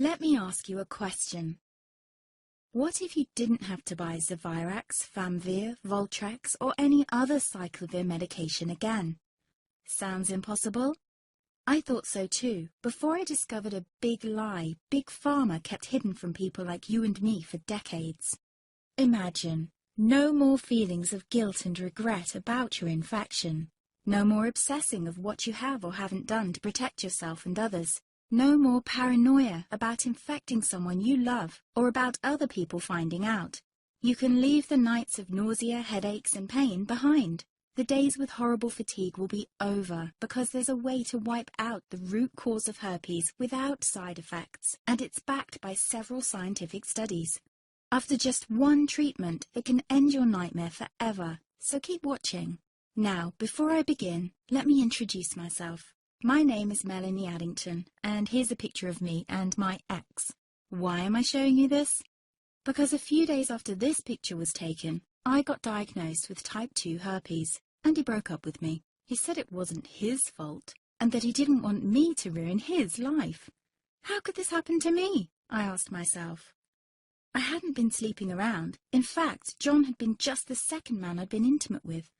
Let me ask you a question. What if you didn't have to buy Zevirax, Famvir, Voltrex, or any other cyclovir medication again? Sounds impossible? I thought so too, before I discovered a big lie Big Pharma kept hidden from people like you and me for decades. Imagine, no more feelings of guilt and regret about your infection. No more obsessing of what you have or haven't done to protect yourself and others. No more paranoia about infecting someone you love or about other people finding out. You can leave the nights of nausea, headaches and pain behind. The days with horrible fatigue will be over because there's a way to wipe out the root cause of herpes without side effects, and it's backed by several scientific studies. After just one treatment, it can end your nightmare forever, so keep watching. Now, before I begin, let me introduce myself. My name is Melanie Addington, and here's a picture of me and my ex. Why am I showing you this? Because a few days after this picture was taken, I got diagnosed with type 2 herpes, and he broke up with me. He said it wasn't his fault, and that he didn't want me to ruin his life. How could this happen to me? I asked myself. I hadn't been sleeping around. In fact, John had been just the second man I'd been intimate with.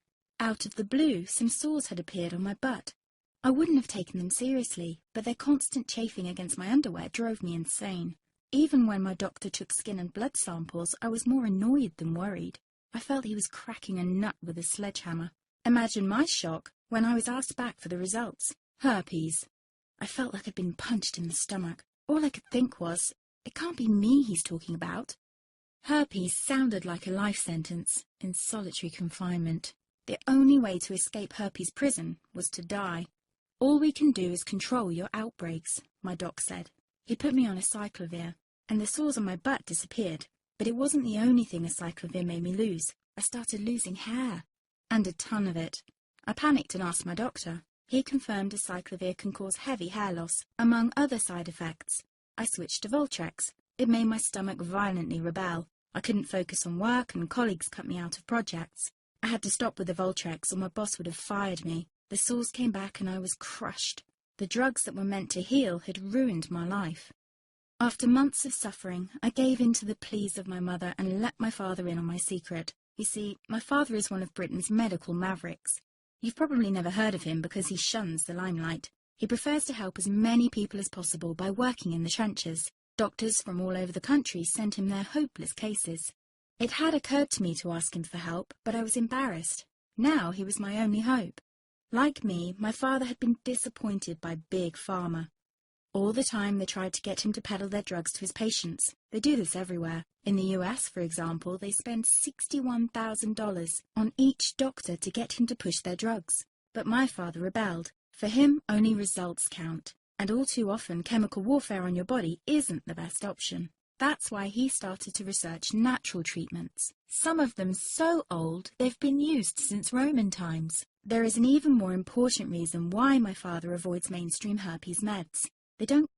Out of the blue, some sores had appeared on my butt. I wouldn't have taken them seriously, but their constant chafing against my underwear drove me insane. Even when my doctor took skin and blood samples, I was more annoyed than worried. I felt he was cracking a nut with a sledgehammer. Imagine my shock when I was asked back for the results. Herpes. I felt like I'd been punched in the stomach. All I could think was, it can't be me he's talking about. Herpes sounded like a life sentence in solitary confinement. The only way to escape herpes prison was to die. All we can do is control your outbreaks, my doc said. He put me on a cyclovir, and the sores on my butt disappeared. But it wasn't the only thing a cyclovir made me lose. I started losing hair, and a ton of it. I panicked and asked my doctor. He confirmed a cyclovir can cause heavy hair loss, among other side effects. I switched to Voltrex. It made my stomach violently rebel. I couldn't focus on work, and colleagues cut me out of projects. I had to stop with the Voltrex, or my boss would have fired me. The sores came back and I was crushed. The drugs that were meant to heal had ruined my life. After months of suffering, I gave in to the pleas of my mother and let my father in on my secret. You see, my father is one of Britain's medical mavericks. You've probably never heard of him because he shuns the limelight. He prefers to help as many people as possible by working in the trenches. Doctors from all over the country sent him their hopeless cases. It had occurred to me to ask him for help, but I was embarrassed. Now he was my only hope. Like me, my father had been disappointed by Big Pharma. All the time they tried to get him to peddle their drugs to his patients. They do this everywhere. In the US, for example, they spend $61,000 on each doctor to get him to push their drugs. But my father rebelled. For him, only results count. And all too often, chemical warfare on your body isn't the best option. That's why he started to research natural treatments. Some of them so old, they've been used since Roman times. There is an even more important reason why my father avoids mainstream herpes meds. They don't